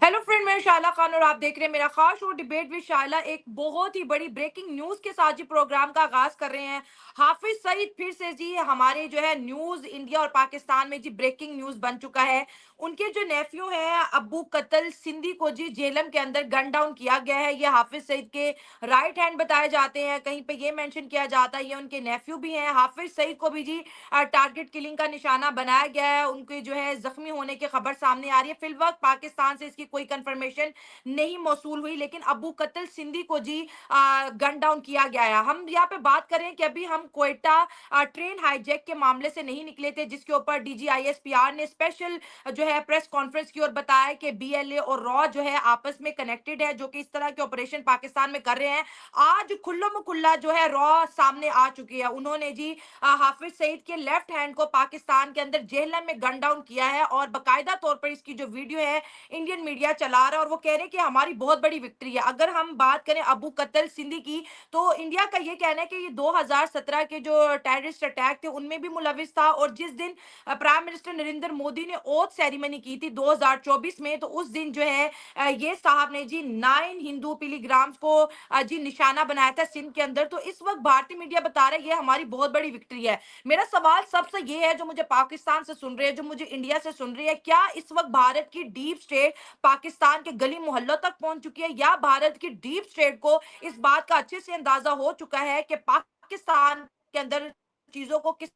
Hello friend, मैं शायला खान और आप देख रहे हैं मेरा खास शो डिबेट विद शायला। एक बहुत ही बड़ी ब्रेकिंग न्यूज के साथ जी प्रोग्राम का आगाज कर रहे हैं। हाफिज सईद फिर से जी हमारे जो है न्यूज इंडिया और पाकिस्तान में जी ब्रेकिंग न्यूज बन चुका है। उनके जो नेफ्यू हैं अब्बू कतल सिंधी को जी जेलम के अंदर गन डाउन किया गया है। ये हाफिज सईद के राइट हैंड बताए जाते हैं, कहीं पे ये मेंशन किया जाता है ये उनके नेफ्यू भी हैं। हाफिज सईद को भी जी टारगेट किलिंग का निशाना बनाया गया है। उनके जो है जख्मी होने की खबर सामने आ रही है। फिलवक्त पाकिस्तान से इसकी कोई कंफर्मेशन नहीं मौसूल हुई, लेकिन अबू कत्ल सिंधी को जी गन डाउन किया गया है। हम यहाँ पे बात करें कि अभी हम क्वेटा ट्रेन हाईजैक के मामले से नहीं निकले थे, जिसके ऊपर डीजीआईएसपीआर ने स्पेशल जो है प्रेस कॉन्फ्रेंस की और बताया कि बीएलए और रॉ जो है आपस में कनेक्टेड है, जो कि इस तरह के ऑपरेशन पाकिस्तान में कर रहे हैं। आज खुल्लो खुल्ला जो है रॉ सामने आ चुकी है। उन्होंने जी हाफिज सईद के लेफ्ट हैंड को पाकिस्तान के अंदर जेहलम में गन डाउन किया है और बाकायदा तौर पर इसकी जो वीडियो है इंडियन मीडिया चला रहा है और वो कह रहे हैं कि हमारी बहुत बड़ी विक्ट्री है। अगर हम बात करें अबू कत्ल सिंधी की, तो इंडिया का ये कहना है कि ये 2017 के जो टेररिस्ट अटैक थे उनमें भी मुलविस था। और जिस दिन प्राइम मिनिस्टर नरेंद्र मोदी ने ओथ सेरेमनी की थी 2024 में, तो उस दिन जो है ये साहब ने जी 9 हिंदू पिलीग्राम्स को जी निशाना बनाया था सिंध के अंदर। तो इस वक्त भारतीय मीडिया बता रहा है ये हमारी बहुत बड़ी विक्ट्री है। मेरा सवाल सबसे ये है, जो मुझे पाकिस्तान से सुन रहे हैं, जो मुझे इंडिया से सुन रही है, क्या इस वक्त भारत की डीप स्टेट पाकिस्तान के गली मोहल्लों तक पहुंच चुकी है, या भारत की डीप स्टेट को इस बात का अच्छे से अंदाजा हो चुका है कि पाकिस्तान के अंदर चीजों को किस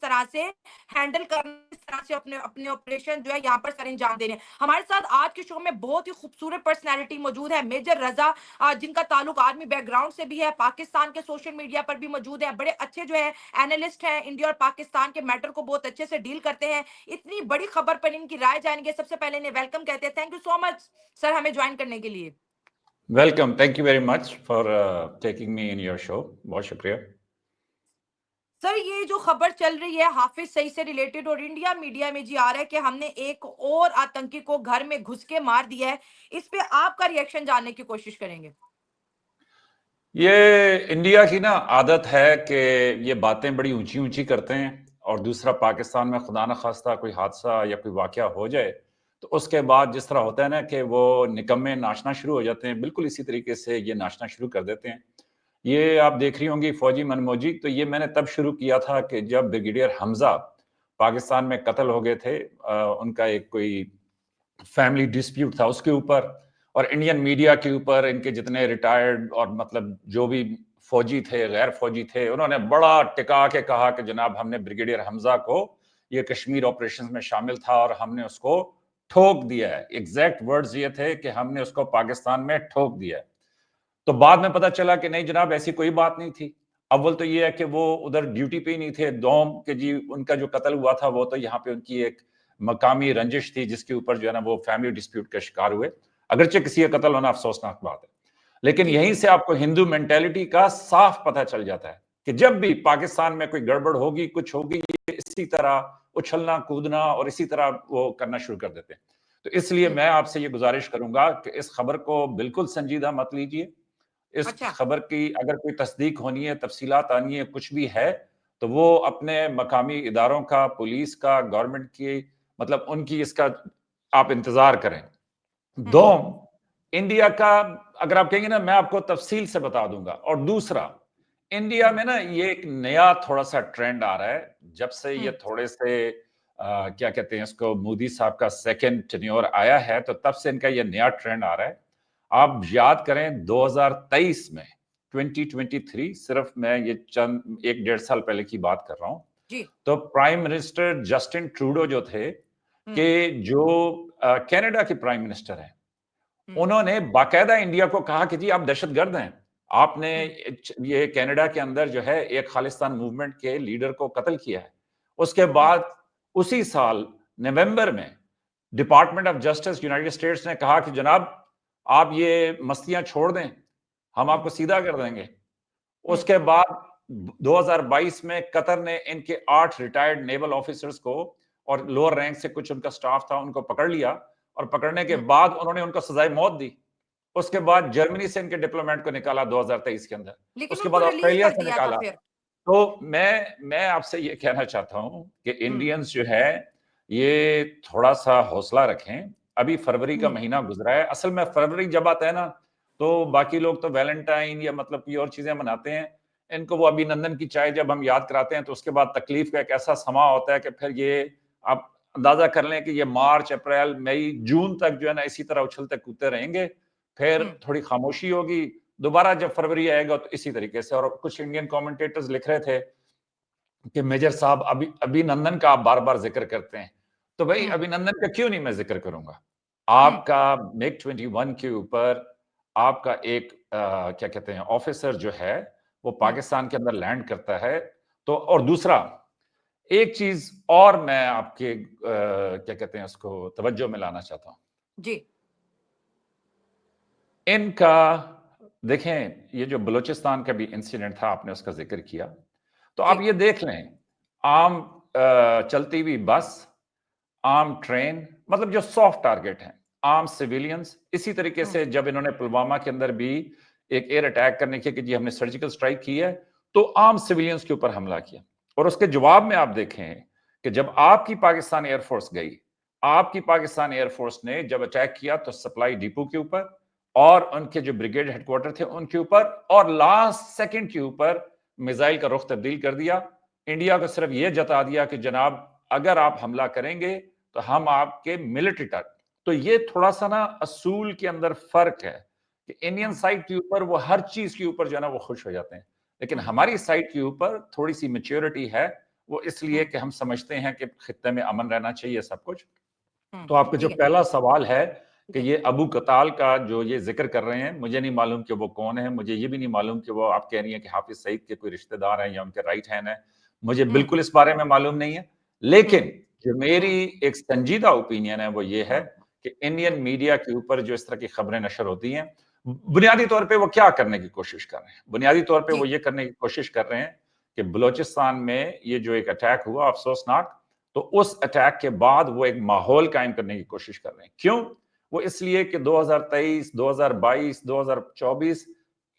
तरह से हैंडल करने, किस तरह से अपने अपने ऑपरेशन जो है यहाँ पर सर अंजाम देने। हमारे साथ आज के शो में बहुत ही खूबसूरत पर्सनैलिटी मौजूद है, मेजर रजा, जिनका ताल्लुक आर्मी बैकग्राउंड से भी है, पाकिस्तान के सोशल मीडिया पर भी मौजूद है, बड़े अच्छे जो है एनालिस्ट हैं, इंडिया और पाकिस्तान के मैटर को बहुत अच्छे से डील करते हैं। इतनी बड़ी खबर पर इनकी राय जानेंगे। सबसे पहले इन्हें वेलकम कहते हैं। Thank you so much sir हमें ज्वाइन करने के लिए। Welcome, thank you very much for taking me in your show. बहुत शुक्रिया। सर ये जो खबर चल रही है हाफिज सईद से रिलेटेड, और इंडिया मीडिया में जी आ रहा है कि हमने एक और आतंकी को घर में घुस के मार दिया है, इस पे आपका रिएक्शन जानने की कोशिश करेंगे। ये इंडिया की ना आदत है कि ये बातें बड़ी ऊंची ऊंची करते हैं, और दूसरा पाकिस्तान में खुदा न खास्ता कोई हादसा या कोई वाकया हो जाए तो उसके बाद जिस तरह होता है ना कि वो निकम्मे नाचना शुरू हो जाते हैं, बिल्कुल इसी तरीके से ये नाचना शुरू कर देते हैं। ये आप देख रही होंगी फौजी मनमोजी, तो ये मैंने तब शुरू किया था कि जब ब्रिगेडियर हमजा पाकिस्तान में कत्ल हो गए थे। उनका एक कोई फैमिली डिस्प्यूट था उसके ऊपर, और इंडियन मीडिया के ऊपर इनके जितने रिटायर्ड और मतलब जो भी फौजी थे, गैर फौजी थे, उन्होंने बड़ा टिका के कहा कि जनाब हमने ब्रिगेडियर हमजा को, ये कश्मीर ऑपरेशन में शामिल था और हमने उसको ठोक दिया है। एग्जैक्ट वर्ड्स ये थे कि हमने उसको पाकिस्तान में ठोक दिया है। तो बाद में पता चला कि नहीं जनाब, ऐसी कोई बात नहीं थी। अव्वल तो ये है कि वो उधर ड्यूटी पे ही नहीं थे। दोम के जी उनका जो कत्ल हुआ था वो तो यहाँ पे उनकी एक मकामी रंजिश थी, जिसके ऊपर जो है ना वो फैमिली डिस्प्यूट का शिकार हुए। अगरचे किसी का कत्ल होना अफसोसनाक बात है, लेकिन जी यहीं से आपको हिंदू मेंटेलिटी का साफ पता चल जाता है कि जब भी पाकिस्तान में कोई गड़बड़ होगी, कुछ होगी, ये इसी तरह उछलना कूदना और इसी तरह वो करना शुरू कर देते हैं। तो इसलिए मैं आपसे ये गुजारिश करूंगा कि इस खबर को बिल्कुल संजीदा मत लीजिए। इस अच्छा। खबर की अगर कोई तस्दीक होनी है, तफसीलात आनी है, कुछ भी है, तो वो अपने मकामी इदारों का, पुलिस का, गवर्नमेंट की, मतलब उनकी इसका आप इंतजार करें। दो, हम्म। इंडिया का अगर आप कहेंगे ना, मैं आपको तफसील से बता दूंगा। और दूसरा, इंडिया हम्म। में ना ये एक नया थोड़ा सा ट्रेंड आ रहा है, जब से ये हम्म। थोड़े से क्या कहते हैं इसको, मोदी साहब का सेकंड टेन्योर आया है, तो तब से इनका ये नया ट्रेंड आ रहा है। आप याद करें 2023 में, 2023, सिर्फ मैं ये चंद 1 डेढ़ साल पहले की बात कर रहा हूं, जी। तो प्राइम मिनिस्टर जस्टिन ट्रूडो जो थे, हम्म। कि जो कनाडा के प्राइम मिनिस्टर हैं, हम्म। उन्होंने बाकायदा इंडिया को कहा कि जी आप दहशतगर्द हैं। आपने हम्म। ये कनाडा के अंदर जो है एक खालिस्तान मूवमेंट के लीडर को कत्ल किया है। उसके हम्म। बाद उसी साल नवंबर में department of justice United states ने कहा कि जनाब आप ये मस्तियां छोड़ दें, हम हम्म। आपको सीधा कर देंगे। हम्म। उसके बाद 2022 में कतर ने इनके 8 रिटायर्ड नेवल ऑफिसर्स को और लोअर रैंक से कुछ उनका स्टाफ था, उनको पकड़ लिया, और पकड़ने के हम्म। बाद उन्होंने उनको सजाए मौत दी। उसके बाद जर्मनी से इनके डिप्लोमेट को निकाला 2023 के अंदर। लेकिन उसके उनको बाद रिलीज ऑस्ट्रेलिया कर से दिया था निकाला। फिर। तो मैं आपसे ये कहना चाहता हूं कि हम्म। इंडियंस जो है ये थोड़ा सा हौसला रखें। अभी फरवरी का महीना गुजरा है। असल में फरवरी जब आता है ना, तो बाकी लोग तो वैलेंटाइन या मतलब कोई और चीजें मनाते हैं, इनको वो अभिनंदन की चाय जब हम याद कराते हैं तो उसके बाद तकलीफ का एक ऐसा समा होता है कि फिर ये आप अंदाजा कर लें कि ये मार्च, अप्रैल, मई, जून तक जो है ना इसी तरह उछलते कूदते रहेंगे। फिर थोड़ी खामोशी होगी, दोबारा जब फरवरी आएगा तो इसी तरीके से। और कुछ इंडियन कमेंटेटर्स लिख रहे थे कि मेजर साहब अभिनंदन का आप बार-बार जिक्र करते हैं। तो भाई अभिनंदन का क्यों नहीं मैं जिक्र करूंगा? आपका मिग 21 के ऊपर आपका एक क्या कहते हैं ऑफिसर जो है वो पाकिस्तान के अंदर लैंड करता है। तो और दूसरा एक चीज और मैं आपके क्या कहते हैं उसको तवज्जो में लाना चाहता हूं। जी। इनका देखें, ये जो बलूचिस्तान का भी इंसिडेंट था, आपने उसका जिक्र किया, तो जी। आप ये देख लें, आम चलती हुई बस, आम ट्रेन, मतलब जो सॉफ्ट टारगेट हैं, आम सिविलियंस। इसी तरीके से जब इन्होंने पुलवामा के अंदर भी एक एयर अटैक करने के कि जी हमने सर्जिकल स्ट्राइक की है, तो आम सिविलियंस के ऊपर हमला किया। और उसके जवाब में आप देखें कि जब आपकी पाकिस्तान एयरफोर्स गई, आपकी पाकिस्तान एयरफोर्स ने जब अटैक किया तो सप्लाई डिपो के ऊपर और उनके जो ब्रिगेड हेडक्वार्टर थे उनके ऊपर, और लास्ट सेकंड के ऊपर मिसाइल का रुख तब्दील कर दिया। इंडिया को सिर्फ यह जता दिया कि जनाब अगर आप हमला करेंगे तो हम आपके मिलिट्री तक। तो ये थोड़ा सा ना असूल के अंदर फर्क है कि इंडियन साइड के ऊपर वो हर चीज के ऊपर जो है ना वो खुश हो जाते हैं, लेकिन हमारी साइड के ऊपर थोड़ी सी मेच्योरिटी है। वो इसलिए कि हम समझते हैं कि खित्ते में अमन रहना चाहिए सब कुछ। तो आपका जो ठीक है। पहला सवाल है कि जी। ये अबू कताल का जो ये जिक्र कर रहे हैं, मुझे नहीं मालूम कि वो कौन है। मुझे ये भी नहीं मालूम कि वो आप कह रही हैं कि हाफिज सईद के कोई रिश्तेदार हैं या उनके राइट हैंड है। मुझे बिल्कुल इस बारे में मालूम नहीं है। लेकिन जो मेरी एक संजीदा ओपिनियन है वो ये है कि इंडियन मीडिया के ऊपर जो इस तरह की खबरें नशर होती हैं, बुनियादी तौर पे वो क्या करने की कोशिश कर रहे हैं? बुनियादी तौर पे वो जी। ये करने की कोशिश कर रहे हैं कि बलूचिस्तान में ये जो एक अटैक हुआ अफसोसनाक, तो उस अटैक के बाद वो एक माहौल कायम करने की कोशिश कर रहे हैं। क्यों? वो इसलिए कि 2023, 2022, 2024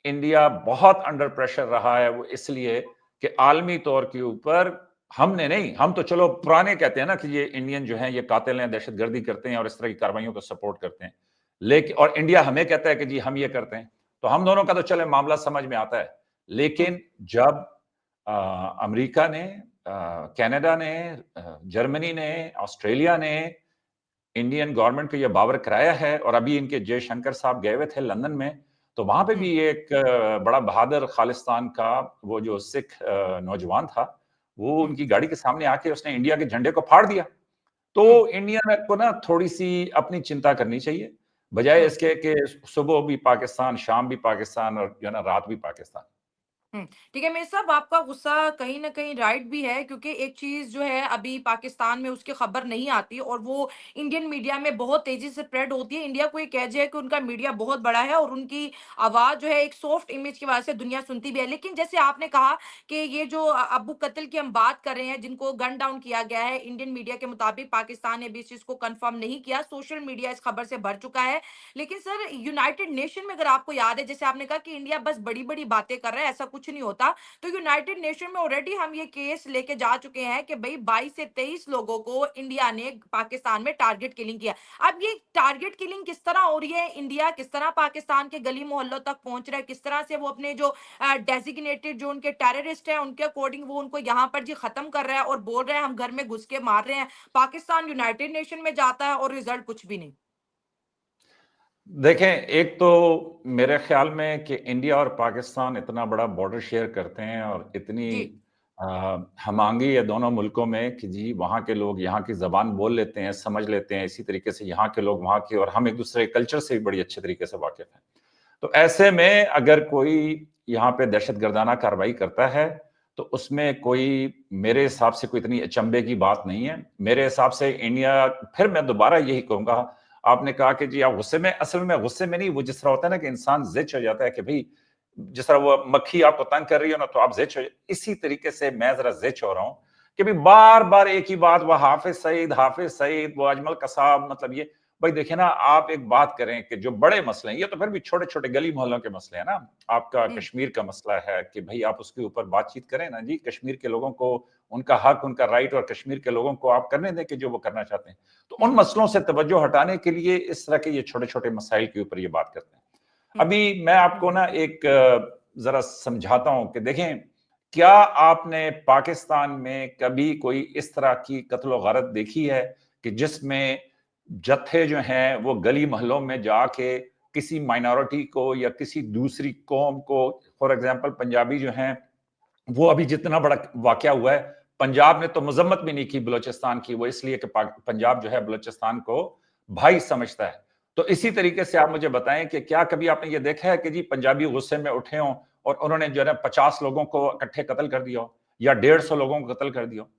इंडिया बहुत अंडर प्रेशर रहा है। वो इसलिए कि आलमी तौर के ऊपर हमने नहीं, हम तो चलो पुराने कहते हैं ना कि ये इंडियन जो हैं ये कातिल हैं, दहशतगर्दी करते हैं और इस तरह की कार्रवाइयों को सपोर्ट करते हैं। लेकिन और इंडिया हमें कहता है कि जी हम ये करते हैं। तो हम दोनों का तो चले मामला समझ में आता है। लेकिन जब अमेरिका ने, कनाडा ने, जर्मनी ने, ऑस्ट्रेलिया ने इंडियन गवर्नमेंट को यह बावर कराया है, और अभी इनके जयशंकर साहब गए हुए थे लंदन में, तो वहां पे भी एक बड़ा बहादुर खालिस्तान का वो जो सिख नौजवान था, वो उनकी गाड़ी के सामने आके उसने इंडिया के झंडे को फाड़ दिया। तो इंडिया को ना थोड़ी सी अपनी चिंता करनी चाहिए, बजाय इसके कि सुबह भी पाकिस्तान, शाम भी पाकिस्तान और जो है ना रात भी पाकिस्तान। ठीक है मेरे साहब, आपका गुस्सा कहीं न कहीं राइट भी है, क्योंकि एक चीज़ जो है अभी पाकिस्तान में उसकी खबर नहीं आती और वो इंडियन मीडिया में बहुत तेज़ी से स्प्रेड होती है। इंडिया को ये कह जाए कि उनका मीडिया बहुत बड़ा है और उनकी आवाज़ जो है एक सॉफ्ट इमेज की वजह से दुनिया सुनती भी है। लेकिन जैसे आपने कहा कि ये जो अबू कत्ल की हम बात कर रहे हैं, जिनको गन डाउन किया गया है, इंडियन मीडिया के मुताबिक पाकिस्तान ने भी इस चीज़ को कन्फर्म नहीं किया। सोशल मीडिया इस खबर से भर चुका है। लेकिन सर, यूनाइटेड नेशन में अगर आपको याद है, जैसे आपने कहा कि इंडिया बस बड़ी-बड़ी बातें कर रहा है, ऐसा कुछ नहीं होता। तो यूनाइटेड नेशन में ऑलरेडी हम ये केस लेके जा चुके हैं कि भाई 22 से 23 लोगों को इंडिया ने पाकिस्तान में टारगेट किलिंग किया। अब ये टारगेट किलिंग किस तरह हो रही है, इंडिया किस तरह पाकिस्तान के गली मोहल्लों तक पहुंच रहा है, किस तरह से वो अपने जो डेजिग्नेटेड जो उनके टेररिस्ट हैं उनके अकॉर्डिंग वो उनको यहाँ पर जी खत्म कर रहा है और बोल रहे हैं हम घर में घुस के मार रहे हैं। पाकिस्तान यूनाइटेड नेशन में जाता है और रिजल्ट कुछ भी नहीं। देखें, एक तो मेरे ख्याल में कि इंडिया और पाकिस्तान इतना बड़ा बॉर्डर शेयर करते हैं और इतनी जी। हमांगी है दोनों मुल्कों में कि जी वहाँ के लोग यहाँ की ज़बान बोल लेते हैं, समझ लेते हैं, इसी तरीके से यहाँ के लोग वहाँ के, और हम एक दूसरे कल्चर से भी बड़ी अच्छे तरीके से वाकिफ हैं। तो ऐसे में अगर कोई यहाँ पे दहशतगर्दाना कार्रवाई करता है, तो उसमें कोई मेरे हिसाब से कोई इतनी अचंभे की बात नहीं है। मेरे हिसाब से इंडिया, फिर मैं दोबारा यही कहूँगा, आपने कहा कि जी आप गुस्से में, असल में गुस्से में नहीं, वो जिस तरह होता है ना कि इंसान ज़िद हो जाता है कि भई जिस तरह वो मक्खी आपको तंग कर रही हो ना तो आप ज़िद हो, इसी तरीके से मैं ज़रा ज़िद हो रहा हूँ कि भई बार-बार एक ही बात, वो हाफ़िज़ सईद, वो अजमल कसाब, मतलब ये भाई देखिए ना, आप एक बात करें कि जो बड़े मसले हैं, ये तो फिर भी छोटे छोटे गली मोहल्लों के मसले हैं ना। आपका जी। कश्मीर का मसला है कि भाई आप उसके ऊपर बातचीत करें ना जी, कश्मीर के लोगों को उनका हक, उनका राइट, और कश्मीर के लोगों को आप करने दें कि जो वो करना चाहते हैं। तो उन हम्म। मसलों से तवज्जो हटाने के लिए इस तरह के ये छोटे छोटे मसाइल के ऊपर ये बात करते हैं। हम्म। अभी मैं आपको ना एक जरा समझाता हूं कि देखें, क्या आपने पाकिस्तान में कभी कोई इस तरह की कत्ल गारत देखी है कि जिसमें जत्थे जो हैं वो गली मोहल्लों में जाके किसी माइनॉरिटी को या किसी दूसरी कौम को, फॉर एग्जांपल पंजाबी जो हैं, वो अभी जितना बड़ा वाकया हुआ है, पंजाब ने तो मजम्मत भी नहीं की बलोचिस्तान की, वो इसलिए कि पंजाब जो है बलोचिस्तान को भाई समझता है। तो इसी हम्म। तरीके से आप मुझे बताएं कि क्या कभी आपने ये देखा है कि जी पंजाबी गुस्से में उठे हों और उन्होंने जो है 50 लोगों को इकट्ठे कत्ल कर दिया हो या 150 लोगों को कत्ल कर दिया हो?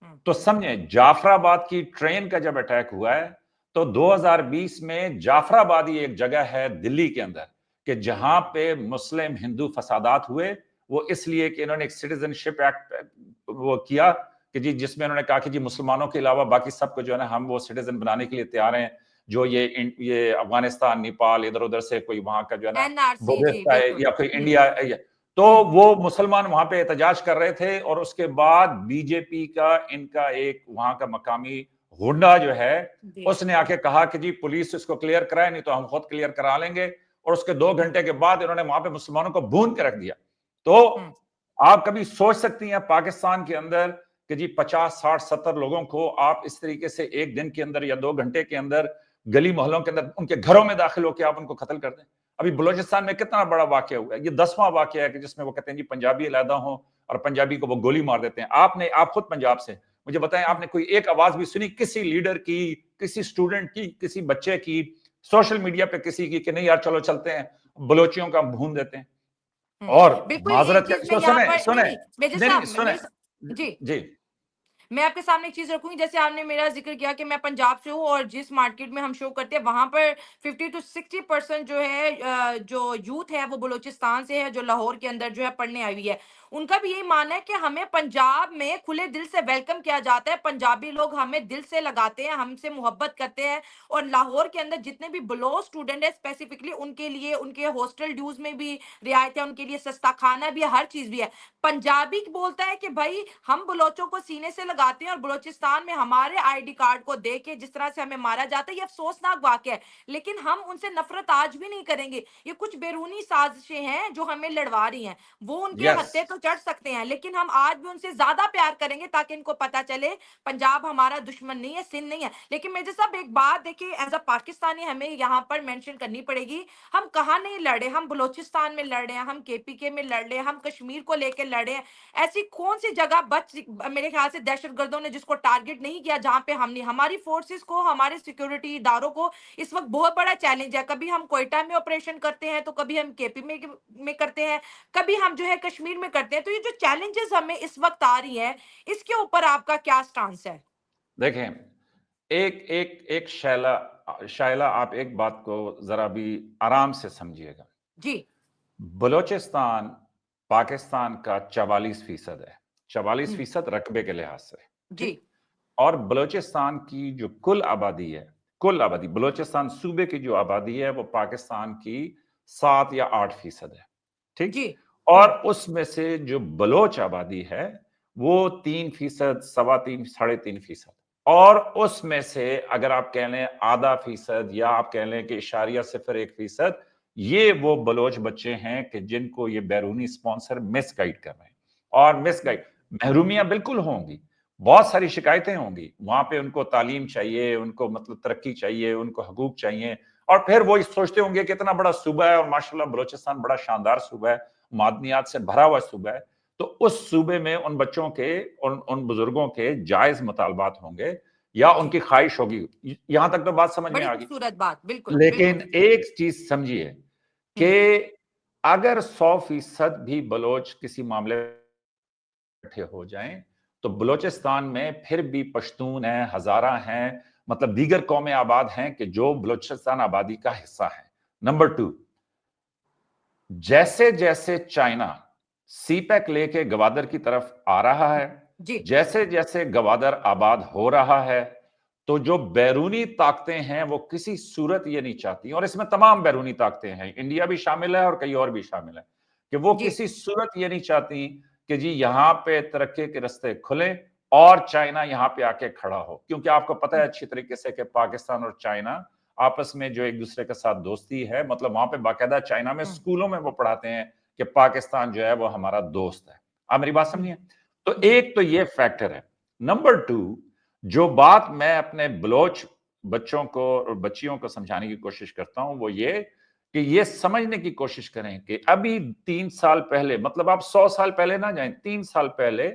हम्म। तो समझे, जाफराबाद की ट्रेन का जब अटैक हुआ है तो 2020 में जाफराबाद ही एक जगह है दिल्ली के अंदर कि जहां पे मुस्लिम हिंदू फसादात हुए। वो इसलिए कि इन्होंने एक सिटीजनशिप एक्ट वो किया कि जी, जिसमें उन्होंने कहा कि जी मुसलमानों के अलावा बाकी सबको जो है ना हम वो सिटीजन बनाने के लिए तैयार हैं, जो ये अफगानिस्तान, नेपाल, इधर उधर से कोई वहां का जो है ना एनआरसी, जी बुद्धिस्ट है बिल्कुल। या कोई हम्म। इंडिया, तो हम्म। वो मुसलमान वहां पे एहतजाज कर रहे थे। और उसके बाद बीजेपी का इनका एक वहां का मकामी गुंडा जो है, जी। उसने आके कहा कि जी पुलिस इसको क्लियर कराए, नहीं तो हम खुद क्लियर करा लेंगे। और उसके 2 घंटे के बाद इन्होंने वहां पे मुसलमानों को भून के रख दिया। तो हम्म। आप कभी सोच सकती हैं पाकिस्तान के अंदर कि जी 50, 60, 70 लोगों को आप इस तरीके से एक दिन के अंदर या 2 घंटे के अंदर गली मोहल्लों के अंदर उनके घरों में दाखिल होकर आप उनको कत्ल कर दें? अभी बलूचिस्तान में कितना बड़ा वाकया हुआ है, ये 10वां वाकया है कि जिसमें वो कहते हैं जी पंजाबी अलहदा हो और पंजाबी को वो गोली मार देते हैं। आप खुद पंजाब से, मुझे बताएं, हम्म। आपने कोई एक आवाज भी सुनी किसी लीडर की, किसी स्टूडेंट की, किसी बच्चे की, सोशल मीडिया पे किसी की कि नहीं यार चलो चलते हैं बलोचियों का भून देते हैं? हम्म। और बिल्कुल, एक माजरत चीज मैं यहाँ सुने पर, नहीं सुने, नहीं मेजर नहीं नहीं साहब, सुने जी, जी। मैं आपके सामने एक चीज रखूंगी। जैसे आपने मेरा जिक्र किया कि मैं पंजाब से हूँ और जिस मार्केट में हम शो करते हैं वहां पर 50 to 60% जो है जो यूथ है वो बलूचिस्तान से है, जो लाहौर के अंदर जो है पढ़ने आई हुई है। उनका भी यही मानना है कि हमें पंजाब में खुले दिल से वेलकम किया जाता है, पंजाबी लोग हमें दिल से लगाते हैं, हमसे मोहब्बत करते हैं। और लाहौर के अंदर जितने भी बलोच स्टूडेंट है स्पेसिफिकली उनके लिए उनके हॉस्टल ड्यूज में भी रियायत है, उनके लिए सस्ता खाना भी है, हर चीज भी है। पंजाबी बोलता है कि भाई हम बलोचों को सीने से लगाते हैं और बलूचिस्तान में हमारे आईडी कार्ड को देख के जिस तरह से हमें मारा जाता है, ये अफसोसनाक वाकया है। लेकिन हम उनसे नफरत आज भी नहीं करेंगे। ये कुछ बैरूनी साजिशें हैं जो हमें लड़वा रही हैं। वो उनके यस, हत्थे तो चढ़ सकते हैं लेकिन हम आज भी उनसे ज्यादा प्यार करेंगे ताकि इनको पता चले पंजाब हमारा दुश्मन नहीं है, सिंध नहीं है। लेकिन मेरे साहब एक बात देखिए, एज अ पाकिस्तानी हमें यहाँ पर मेंशन करनी पड़ेगी। हम कहाँ नहीं लड़े, हम बलूचिस्तान में लड़ रहे हैं, हम केपीके में लड़ रहे हैं, हम कश्मीर को लेकर लड़ रहे हैं। ऐसी कौन सी जगह मेरे ख्याल से दहशतगर्दों ने जिसको टारगेट नहीं किया जहां पे हम नहीं, हमारी फोर्सेस को, हमारे सिक्योरिटी इदारों को इस वक्त बहुत बड़ा चैलेंज है। कभी हम कोयटा में ऑपरेशन करते हैं तो कभी हम केपी में करते हैं, कभी हम जो है कश्मीर में करते हैं। तो ये जो चैलेंजेस हमें इस वक्त आ रही है, इसके ऊपर आपका क्या स्टांस है? देखें, एक एक एक शैला, शायला आप एक बात को जरा भी आराम से समझिएगा। जी। बलूचिस्तान पाकिस्तान का 44% है, चवालीस हम्म। फीसद रकबे के लिहाज से। जी। ठीक। और बलूचिस्तान की जो कुल आबादी है, कुल आबादी बलूचिस्तान सूबे की जो आबादी है वो पाकिस्तान की 7 या 8% है। ठीक। जी। और हम्म। उसमें से जो बलोच आबादी है वो 3%, 3.25, 3.5%। और उसमें से अगर आप कह लें आधा फीसद या आप कह लें कि इशारिया 0.1%, ये वो बलोच बच्चे हैं कि जिनको ये बैरूनी स्पॉन्सर मिसगाइड कर रहे हैं। और मिसगाइड, महरूमियां बिल्कुल होंगी, बहुत सारी शिकायतें होंगी वहां पे, उनको तालीम चाहिए, उनको मतलब तरक्की चाहिए, उनको हकूक चाहिए। और फिर वो सोचते होंगे कि इतना बड़ा सूबा है और माशाल्लाह बलूचिस्तान बड़ा शानदार सूबा है, मादनियात से भरा हुआ सूबा है, तो उस सूबे में उन बच्चों के, उन बुजुर्गों के जायज मुतालबात होंगे या जी। उनकी ख्वाहिश होगी। यहां तक तो बात समझ में बड़ी आ गई। खूबसूरत बात, बिल्कुल लेकिन बिल्कुल। एक चीज समझिए कि हम्म। अगर 100% भी बलोच किसी मामले इकट्ठे हो जाएं तो बलूचिस्तान में फिर भी पश्तून हैं, हजारा हैं, मतलब दीगर कौमें आबाद हैं कि जो बलूचिस्तान आबादी का हिस्सा है। नंबर 2, जैसे जैसे चाइना सीपैक लेके गवादर की तरफ आ रहा है, जी। जैसे जैसे गवादर आबाद हो रहा है, तो जो बैरूनी ताकतें हैं वो किसी सूरत ये नहीं चाहती, और इसमें तमाम बैरूनी ताकतें हैं, इंडिया भी शामिल है और कई और भी शामिल है, कि वो जी। किसी सूरत ये नहीं चाहती कि जी यहाँ पे तरक्की के रास्ते खुले और चाइना यहाँ पे आके खड़ा हो। क्योंकि आपको पता है अच्छी तरीके से कि पाकिस्तान और चाइना आपस में जो एक दूसरे के साथ दोस्ती है, मतलब वहां पे बाकायदा चाइना में स्कूलों में वो पढ़ाते हैं कि पाकिस्तान जो है वो हमारा दोस्त है। आप मेरी बात समझिए। तो जी। एक तो ये फैक्टर है। नंबर 2, जो बात मैं अपने बलोच बच्चों को और बच्चियों को समझाने की कोशिश करता हूं वो ये कि ये समझने की कोशिश करें कि अभी 3 साल पहले, मतलब आप 100 साल पहले ना जाएं, 3 साल पहले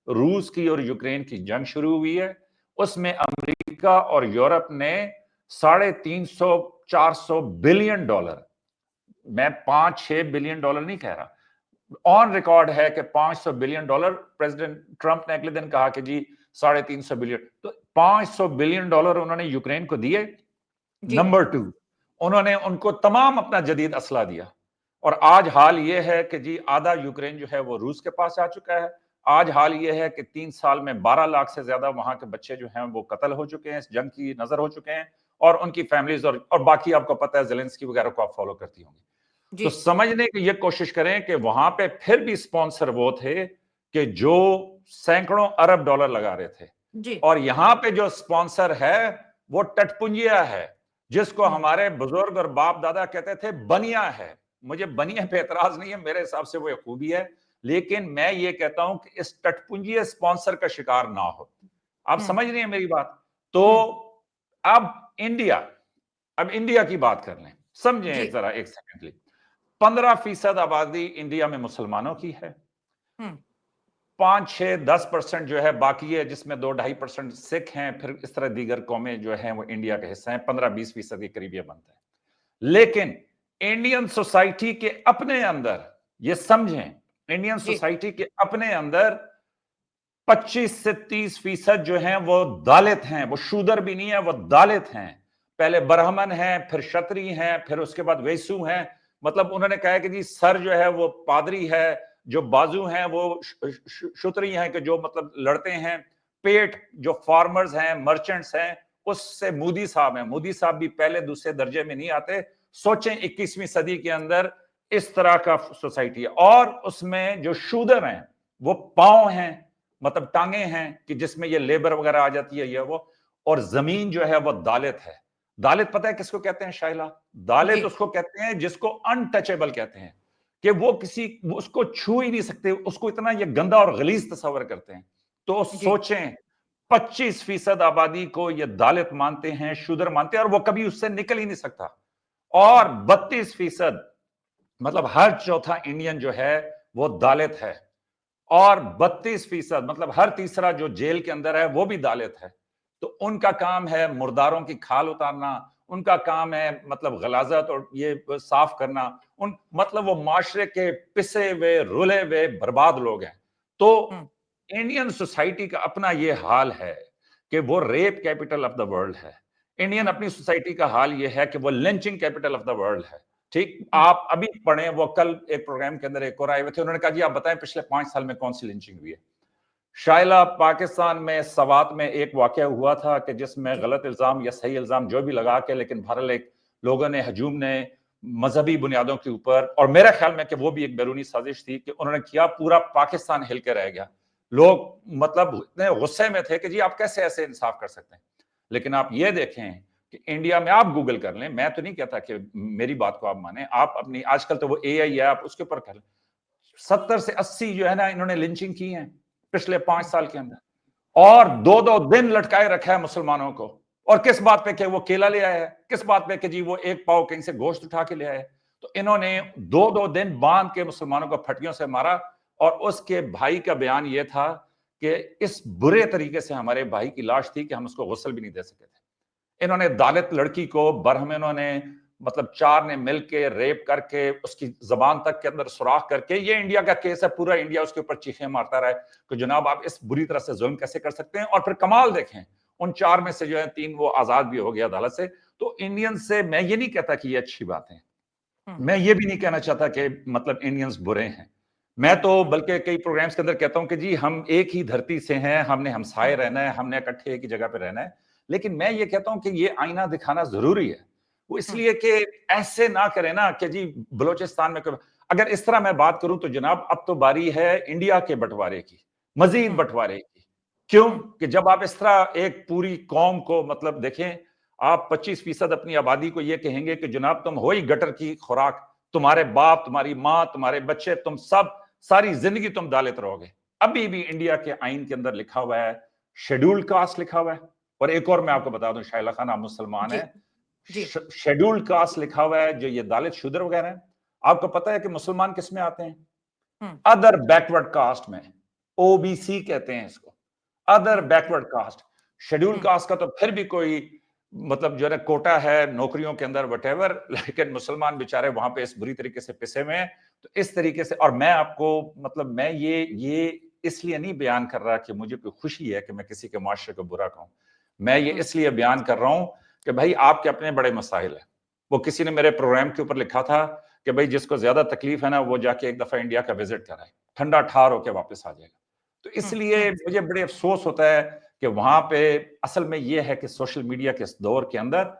रूस की और यूक्रेन की जंग शुरू हुई है। उसमें अमेरिका और यूरोप ने 350 400 बिलियन डॉलर, मैं 5-6 बिलियन डॉलर नहीं कह रहा, ऑन रिकॉर्ड है कि 500 बिलियन डॉलर प्रेसिडेंट ट्रंप ने अगले दिन कहा कि जी 350 बिलियन, तो 500 बिलियन डॉलर उन्होंने यूक्रेन को दिए। जी। नंबर 2, उन्होंने उनको तमाम अपना जदीद असला दिया, और आज हाल यह है कि जी आधा यूक्रेन जो है वो रूस के पास आ चुका है। आज हाल यह है कि 3 साल में 12 लाख से ज्यादा वहां के बच्चे जो हैं वो कत्ल हो चुके हैं, इस जंग की नजर हो चुके हैं, और उनकी फैमिलीज और बाकी आपको पता है जेलेंस्की वगैरह को आप फॉलो करती होंगी। तो जी। समझने की ये कोशिश करें कि वहां पे फिर भी स्पॉन्सर वो थे कि जो सैकड़ों अरब डॉलर लगा रहे थे, जी। और यहां पे जो स्पॉन्सर है वो टटपुंजिया है, जिसको हम्म। हमारे बुजुर्ग और बाप दादा कहते थे बनिया है। मुझे बनिया पे एतराज नहीं है, मेरे हिसाब से वो एक खूबी है, लेकिन मैं ये कहता हूं कि इस टटपुंजिया स्पॉन्सर का शिकार ना हो। आप हम्म। समझ रही हैं मेरी बात? तो हम्म। अब इंडिया, अब इंडिया की बात कर लें, समझें जी। एक जरा एक सेकंड के लिए। 15% आबादी इंडिया में मुसलमानों की है, हम्म। 5-6-10% जो है बाकी है, जिसमें 2-2.5% सिख हैं, फिर इस तरह दीगर कौमें जो हैं वो इंडिया का हिस्सा हैं, 15-20% के करीब ये बनता है। लेकिन इंडियन सोसाइटी के अपने अंदर, ये समझें, इंडियन जी। सोसाइटी के अपने अंदर 25 से 30% जो हैं वो दालित हैं, वो शूदर भी नहीं है, वो दालित हैं। पहले ब्राह्मण हैं, फिर क्षत्रिय हैं, फिर उसके बाद वैसु हैं। मतलब उन्होंने कहा कि जी सर जो है वो पादरी है, जो बाजू हैं वो क्षत्रिय हैं कि जो मतलब लड़ते हैं, पेट जो फार्मर्स हैं, मर्चेंट्स हैं, उससे मोदी साहब हैं। मोदी साहब भी पहले दूसरे दर्जे में नहीं आते। सोचें 21वीं सदी के अंदर इस तरह का सोसाइटी है, और उसमें जो शूदर हैं वो पांव हैं, मतलब टांगे हैं कि जिसमें ये लेबर वगैरह आ जाती है, ये वो, और जमीन जो है वो दालित है। दालित पता है किसको कहते हैं शाइला? जी। दालित उसको कहते हैं जिसको अनटचेबल कहते हैं, कि वो किसी उसको छू ही नहीं सकते, उसको इतना ये गंदा और गलीज तस्वर करते हैं। तो जी। सोचें, 25% आबादी को ये दालित मानते हैं, शूद्र मानते हैं, और वो कभी उससे निकल ही नहीं सकता। और 32%, मतलब हर चौथा इंडियन जो है वो दालित है, और 32% मतलब हर तीसरा जो जेल के अंदर है वो भी दालित है। तो उनका काम है मुर्दारों की खाल उतारना, उनका काम है मतलब गलाजत और ये साफ करना, उन मतलब वो माशरे के पिसे हुए रुले हुए बर्बाद लोग हैं। तो हम्म। इंडियन सोसाइटी का अपना ये हाल है कि वो rape capital of the world है। इंडियन हम्म। अपनी सोसाइटी का हाल ये है कि वो lynching capital of the world है। ठीक, हम्म। आप अभी पढ़े, वो कल एक प्रोग्राम के अंदर एक और आए हुए थे, उन्होंने कहा जी आप बताएं पिछले 5 साल में कौन सी लिंचिंग हुई है। शायला पाकिस्तान में सवात में एक वाकया हुआ था कि जिसमें जी। गलत इल्जाम या सही इल्जाम जो भी लगा के, लेकिन बहरहाल एक लोगों ने हजूम ने मजहबी बुनियादों के ऊपर, और मेरे ख्याल में कि वो भी एक बैरूनी साजिश थी कि उन्होंने किया, पूरा पाकिस्तान हिल के रह गया। लोग मतलब इतने गुस्से में थे कि जी आप कैसे ऐसे इंसाफ कर सकते हैं। लेकिन आप ये देखें कि इंडिया में, आप गूगल कर लें, मैं तो नहीं कहता कि मेरी बात को आप माने, आप अपनी आजकल तो वो एआई है, आप उसके ऊपर कर लें, 70 से 80 जो है ना इन्होंने लिंचिंग की है पिछले 5 साल के अंदर, और 2-2 दिन लटकाए रखा है मुसलमानों को। और किस बात पे कि वो केला ले आया है, किस बात पे कि जी वो एक पाव कहीं से गोश्त उठा के ले आया है। तो इन्होंने 2-2 दिन बांध के मुसलमानों को फटियों से मारा, और उसके भाई का बयान ये था कि इस बुरे तरीके से हमारे भाई की लाश थी कि हम उसको गुस्ल भी नहीं दे सके थे। इन्होंने दालित लड़की को बरहम, इन्होंने मतलब 4 ने मिलके रेप करके उसकी जबान तक के अंदर सुराख करके, ये इंडिया का केस है, पूरा इंडिया उसके ऊपर चीखें मारता रहा है कि जनाब आप इस बुरी तरह से जुल्म कैसे कर सकते हैं। और फिर कमाल देखें, उन 4 में से जो है 3 वो आजाद भी हो गया अदालत से। तो इंडियन से मैं ये नहीं कहता कि ये अच्छी बात है, हम्म। मैं ये भी नहीं कहना चाहता कि मतलब इंडियंस बुरे हैं। मैं तो बल्कि कई प्रोग्राम्स के अंदर कहता हूं कि जी हम एक ही धरती से हैं, हमने हमसाए हम्म। रहना है, हमने इकट्ठे एक ही जगह पे रहना है। लेकिन मैं ये कहता हूं कि ये आईना दिखाना जरूरी है। वो हम्म, इसलिए कि ऐसे ना करें ना कि जी बलूचिस्तान में अगर इस तरह मैं बात करूं तो जनाब अब तो बारी है इंडिया के बंटवारे की, मजीद हम्म, बंटवारे की। क्यों हम्म, कि जब आप इस तरह एक पूरी कौम को मतलब देखें, आप 25% अपनी आबादी को यह कहेंगे कि जनाब तुम हो ही गटर की खुराक, तुम्हारे बाप, तुम्हारी माँ, तुम्हारे बच्चे, तुम सब सारी जिंदगी तुम दालित रहोगे। अभी भी इंडिया के आइन के अंदर लिखा हुआ है, शेड्यूल्ड कास्ट लिखा हुआ है। और एक और मैं हम्म, आपको बता दूं, शाइला खान आप मुसलमान जी, है, जी, शेड्यूल्ड कास्ट लिखा हुआ है जो ये दालित शूद्र वगैरह है। आपको पता है कि मुसलमान किस में आते हैं? हम्म, अदर बैकवर्ड कास्ट में, ओबीसी कहते हैं इसको, अदर हम्म, बैकवर्ड कास्ट। शेड्यूल्ड हम्म, कास्ट का तो फिर भी कोई मतलब जो है कोटा है नौकरियों के अंदर वटेवर, लेकिन मुसलमान बेचारे वहां पे इस बुरी तरीके से पिसे हुए हैं। तो इस तरीके से, और मैं आपको मतलब मैं ये इसलिए नहीं बयान कर रहा कि मुझे कोई खुशी है कि मैं किसी के माशरे को बुरा कहूं। मैं ये हम्म, इसलिए बयान कर रहा हूं कि भाई आपके अपने बड़े मसाइल है। वो किसी ने मेरे प्रोग्राम के ऊपर लिखा था कि भाई जिसको ज्यादा तकलीफ है ना वो जाके एक दफा इंडिया का विजिट कराए, ठंडा ठार होकर वापस आ जाएगा। तो हम्म, इसलिए मुझे बड़े अफसोस होता है कि वहां पे असल में यह है कि सोशल मीडिया के इस दौर के अंदर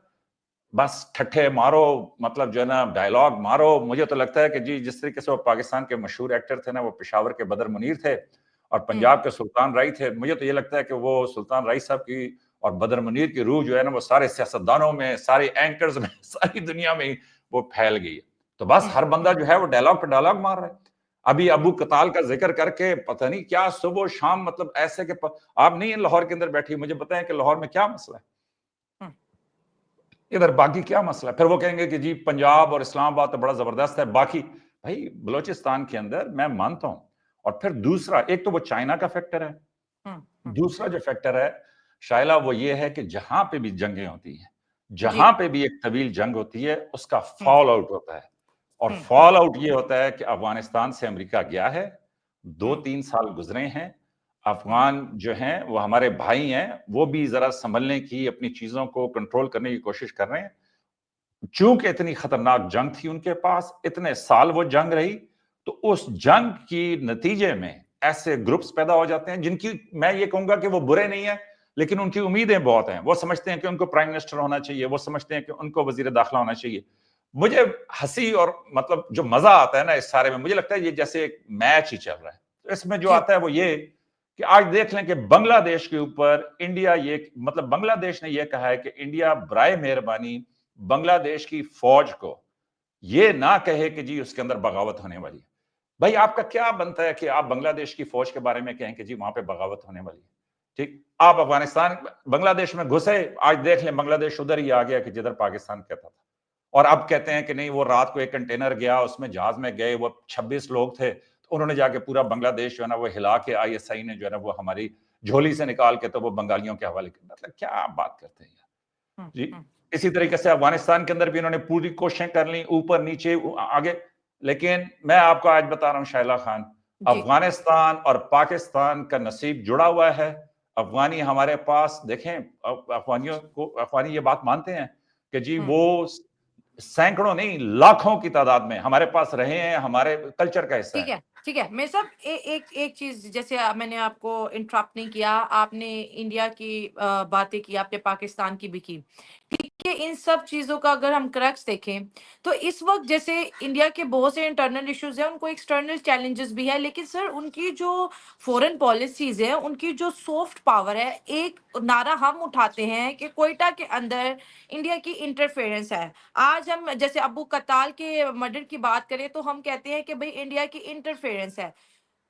बस ठट्ठे मारो, मतलब जो है ना डायलॉग मारो। मुझे तो लगता है कि जी जिस तरीके से वो पाकिस्तान के मशहूर एक्टर थे ना, वो पेशावर के बदर मुनीर थे और हम्म, पंजाब के सुल्तान राई थे, मुझे तो ये लगता है कि वो सुल्तान राई साहब की और बदर मुनीर की रूह जो है ना वो सारे सियासतदानों में, सारे एंकर्स में, सारी दुनिया में वो फैल गई है। तो बस हम्म, हर बंदा जो है वो डायलॉग पे डायलॉग मार रहा है। अभी अबू कताल का जिक्र करके पता नहीं क्या सुबह शाम, मतलब ऐसे के आप नहीं है लाहौर के अंदर बैठी, मुझे बताएं कि लाहौर में क्या मसला है, हम्म, इधर बाकी क्या मसला है। फिर वो कहेंगे कि जी पंजाब और इस्लामाबाद तो बड़ा जबरदस्त है, बाकी भाई बलोचिस्तान के अंदर मैं मानता हूं। और फिर दूसरा, एक तो वो चाइना का फैक्टर है, हम्म, हम्म, दूसरा जो फैक्टर है शायला वो ये है कि जहां पे भी जंगें होती हैं, जी, जहां पे भी एक तवील जंग होती है उसका हम्म, फॉल आउट होता है। और हम्म, फॉल आउट ये होता है कि अफगानिस्तान से अमेरिका गया है, दो हम्म, तीन साल गुजरे हैं, हम्म, अफगान जो हैं वो हमारे भाई हैं, वो भी जरा संभलने की, अपनी चीजों को कंट्रोल करने की कोशिश कर रहे हैं। चूंकि इतनी खतरनाक जंग थी उनके पास, इतने साल वो जंग रही, तो उस जंग की नतीजे में ऐसे ग्रुप्स पैदा हो जाते हैं जिनकी मैं ये कहूंगा कि वो बुरे नहीं है, लेकिन उनकी उम्मीदें बहुत हैं। वो समझते हैं कि उनको प्राइम मिनिस्टर होना चाहिए, वो समझते हैं कि उनको वजीर दाखिला होना चाहिए। मुझे हंसी और मतलब जो मजा आता है ना इस सारे में, मुझे लगता है ये जैसे एक मैच ही चल रहा है। तो इसमें जो जी, आता है वो ये कि आज देख लें कि बांग्लादेश के ऊपर इंडिया ये मतलब बांग्लादेश ने यह कहा है कि इंडिया बराए मेहरबानी बांग्लादेश की फौज को ये ना कहे कि जी उसके अंदर बगावत होने वाली है। भाई आपका क्या बनता है कि आप बांग्लादेश की फौज के बारे में कहें कि जी वहां पे बगावत होने वाली है? ठीक, आप अफगानिस्तान बांग्लादेश में घुसे, आज देख लें बांग्लादेश उधर ही आ गया कि जिधर पाकिस्तान कहता था। और अब कहते हैं कि नहीं वो रात को एक कंटेनर गया, उसमें जहाज में गए वो 26 लोग थे, तो उन्होंने जाके पूरा बांग्लादेश जो है ना वो हिला के आईएसआई ने जो है ना वो हमारी झोली से निकाल के तो वो बंगालियों के हवाले किया। मतलब क्या आप बात करते हैं यार हम्म, जी। हम्म, इसी तरीके से अफगानिस्तान के अंदर भी इन्होंने पूरी कोशिशें कर ली, ऊपर नीचे आगे। लेकिन मैं आपको आज बता रहा हूं शाइला खान, जी, अफगानिस्तान और पाकिस्तान का नसीब जुड़ा हुआ है। अफगानी हमारे पास देखें, अफगानियों को, अफगानी ये बात मानते हैं कि जी हम्म, वो सैकड़ों नहीं लाखों की तादाद में हमारे पास रहे हैं, हमारे कल्चर का हिस्सा ठीक है। है, ठीक है। मैं सब एक एक चीज़, जैसे मैंने आपको इंटरप्ट नहीं किया, आपने इंडिया की बातें की, आपने पाकिस्तान की भी की। ठीक है, इन सब चीज़ों का अगर हम क्रक्स देखें, तो इस वक़्त जैसे इंडिया के बहुत से इंटरनल इश्यूज़ हैं, उनको एक्सटर्नल चैलेंजेस भी है, लेकिन सर उनकी जो फ़ॉरेन पॉलिसीज़ हैं, उनकी जो सॉफ्ट पावर है, एक नारा हम उठाते हैं कि क्वेटा के अंदर इंडिया की इंटरफेरेंस है। आज हम जैसे अबू कत्ताल के मर्डर की बात करें तो हम कहते हैं कि भाई इंडिया की इंटरफेरेंस है।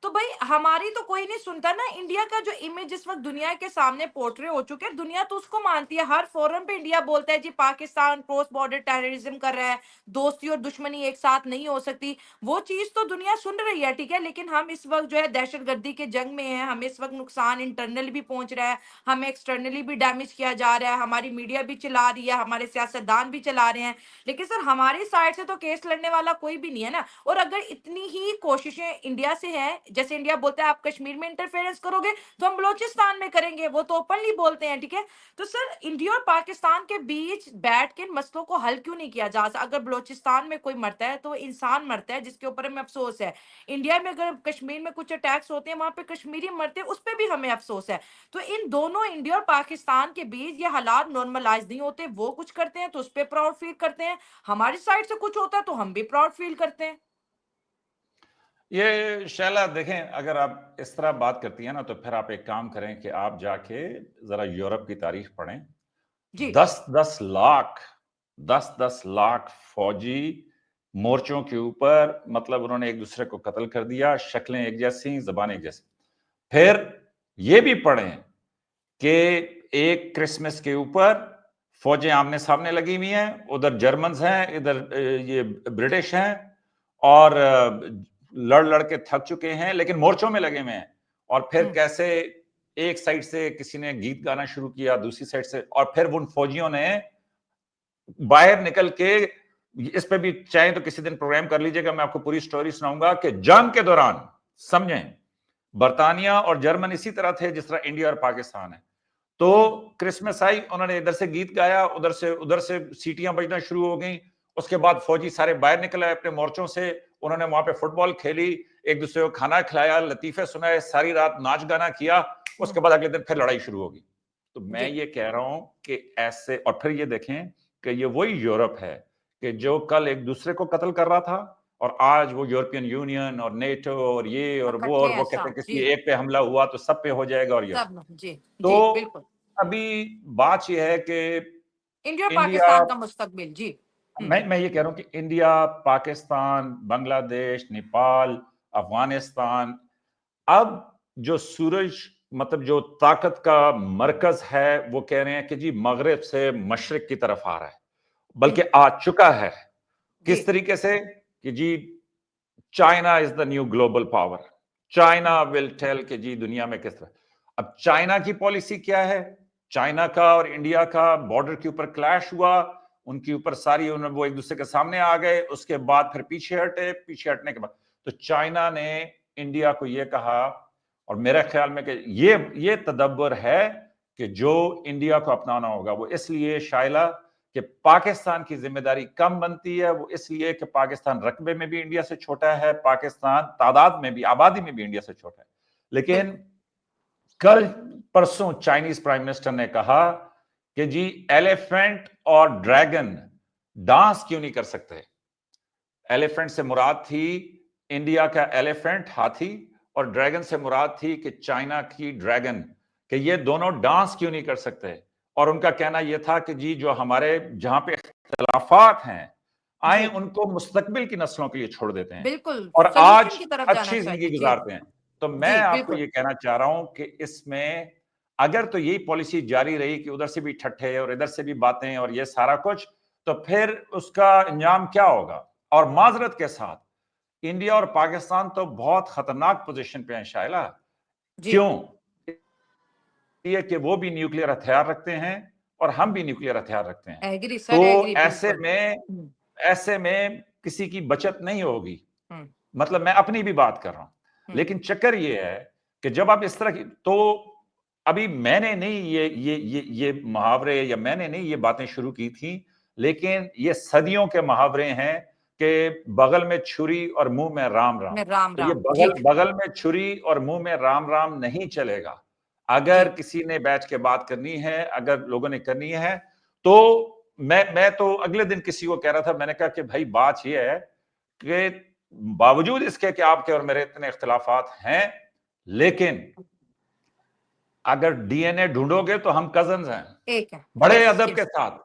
तो भाई हमारी तो कोई नहीं सुनता ना। इंडिया का जो इमेज इस वक्त दुनिया के सामने पोर्ट्रे हो चुके हैं, दुनिया तो उसको मानती है। हर फोरम पे इंडिया बोलता है जी पाकिस्तान क्रॉस बॉर्डर टेररिज्म कर रहा है, दोस्ती और दुश्मनी एक साथ नहीं हो सकती। वो चीज तो दुनिया सुन रही है, ठीक है, लेकिन हम इस वक्त जो है दहशतगर्दी के जंग में हैं। हमें इस वक्त नुकसान इंटरनली भी पहुंच रहा है, हमें एक्सटर्नली भी डैमेज किया जा रहा है, हमारी मीडिया भी चला रही है, हमारे सियासतदान भी चला रहे हैं, लेकिन सर हमारी साइड से तो केस लड़ने वाला कोई भी नहीं है ना। और अगर इतनी ही कोशिशें इंडिया से हैं, जैसे इंडिया बोलता है आप कश्मीर में इंटरफेरेंस करोगे तो हम बलोचिस्तान में करेंगे, वो तो ओपनली बोलते हैं, ठीक है। तो सर इंडिया और पाकिस्तान के बीच बैठ के इन मसलों को हल क्यों नहीं किया जा सकता? अगर बलोचिस्तान में कोई मरता है तो इंसान मरता है जिसके ऊपर हमें अफसोस है। इंडिया में अगर कश्मीर में कुछ अटैक्स होते हैं, वहां पे कश्मीरी मरते हैं, उस पर भी हमें अफसोस है। तो इन दोनों इंडिया और पाकिस्तान के बीच ये हालात नॉर्मलाइज नहीं होते, वो कुछ करते हैं तो उस पर प्राउड फील करते हैं, हमारी साइड से कुछ होता है तो हम भी प्राउड फील करते हैं। ये शैला देखें, अगर आप इस तरह बात करती हैं ना, तो फिर आप एक काम करें कि आप जाके जरा यूरोप की तारीख पढ़ें। जी। 10-10 लाख फौजी मोर्चों के ऊपर, मतलब उन्होंने एक दूसरे को कत्ल कर दिया, शक्लें एक जैसी, जबान एक जैसी। फिर ये भी पढ़ें कि एक क्रिसमस के ऊपर फौजें आमने सामने लगी हुई हैं, उधर जर्मन्स हैं, इधर ये ब्रिटिश हैं, और लड़ लड़ के थक चुके हैं लेकिन मोर्चों में लगे हुए हैं। और फिर कैसे एक साइड से किसी ने गीत गाना शुरू किया, दूसरी साइड से, और फिर उन फौजियों ने बाहर निकल के, इस पे भी चाहे तो किसी दिन प्रोग्राम कर लीजिएगा, मैं आपको पूरी स्टोरी सुनाऊंगा कि जंग के दौरान, समझें, बर्तानिया और जर्मन इसी तरह थे जिस तरह इंडिया और पाकिस्तान है। तो क्रिसमस आई, उन्होंने इधर से गीत गाया, उधर से सीटियां बजना शुरू हो गई। उसके बाद फौजी सारे बाहर निकल आए अपने मोर्चों से, उन्होंने वहां पे फुटबॉल खेली, एक दूसरे को खाना खिलाया, लतीफे सुनाए, सारी रात नाच गाना किया। उसके बाद अगले दिन फिर लड़ाई शुरू होगी। तो मैं ये कह रहा हूं कि ऐसे, और फिर ये देखें कि ये वही यूरोप है कि जो कल एक दूसरे को कत्ल कर रहा था, और आज वो यूरोपियन यूनियन और नेटो और ये और वो, इकट्ठे और हैं वो कहते सब हैं किसी जी। एक पे हमला हुआ तो सब पे हो जाएगा, और ये सब जी। तो जी बिल्कुल। अभी बात यह है कि इंडिया और इंडिया, पाकिस्तान का मुस्तकबिल जी। मैं ये कह रहा हूं कि इंडिया, पाकिस्तान, बांग्लादेश, नेपाल, अफगानिस्तान, अब जो सूरज, मतलब जो ताकत का मरकज है, वो कह रहे हैं कि जी मगरिब से मशरिक की तरफ आ रहा है, बल्कि आ चुका है। जी। किस तरीके से? कि जी China is the new global power, China will tell कि जी दुनिया में किस तरह। अब चाइना की पॉलिसी क्या है? चाइना का और इंडिया का बॉर्डर के ऊपर क्लैश हुआ, उनके ऊपर सारी, वो एक दूसरे के सामने आ गए, उसके बाद फिर पीछे हटे, पीछे हटने के बाद तो चाइना ने इंडिया को यह कहा, और मेरे ख्याल में कि ये तदब्बर है कि जो इंडिया को अपनाना होगा, वो इसलिए शायला कि पाकिस्तान की जिम्मेदारी कम बनती है, वो इसलिए कि पाकिस्तान रकबे में भी इंडिया से छोटा है, पाकिस्तान तादाद में भी, आबादी में भी इंडिया से छोटा है। लेकिन कल परसों चाइनीज प्राइम मिनिस्टर ने कहा कि जी एलिफेंट और ड्रैगन डांस क्यों नहीं कर सकते? एलिफेंट से मुराद थी इंडिया का एलिफेंट, हाथी, और ड्रैगन से मुराद थी कि चाइना की ड्रैगन, कि ये दोनों डांस क्यों नहीं कर सकते? और उनका कहना यह था कि जी जो हमारे जहां पे इख्तिलाफात हैं, आए उनको मुस्तकबिल की नस्लों के लिए छोड़ देते हैं बिल्कुल और सॉल्यूशन आज की तरफ जाना अच्छी जिंदगी चाहिए जी। गुजारते हैं। तो मैं जी आपको बिल्कुल। ये कहना चाह रहा हूं कि इसमें अगर तो यही पॉलिसी जारी रही कि उधर से भी ठट्ठे और इधर से भी बातें और ये सारा कुछ, तो फिर उसका अंजाम क्या होगा? और माजरत के साथ इंडिया और पाकिस्तान तो बहुत खतरनाक पोजीशन पे हैं शायला। जी। क्यों? ये कि वो भी न्यूक्लियर हथियार रखते हैं और हम भी न्यूक्लियर हथियार रखते हैं। एग्री सर, तो एग्री बिल्कुल। ऐसे में किसी की बचत नहीं होगी। हम्म। मतलब मैं अपनी भी बात कर रहा हूं। लेकिन चक्कर ये है कि जब आप इस तरह की, तो अभी मैंने नहीं ये मुहावरे, या मैंने नहीं ये बातें शुरू की थी, लेकिन ये सदियों के मुहावरे हैं कि बगल में छुरी और मुंह में राम राम। मैं राम तो ये राम जी। बगल में छुरी और मुंह में राम राम नहीं चलेगा। अगर जी किसी ने बैठ के बात करनी है, अगर लोगों ने करनी है, तो मैं तो अगले दिन किसी को कह रहा था, मैंने कहा कि भाई बात ये है कि बावजूद इसके कि आपके और मेरे इतने इख्तिलाफात हैं, लेकिन अगर डीएनए ढूंढोगे तो हम कजन्स हैं, एक है। बड़े यस अदब के यस। साथ।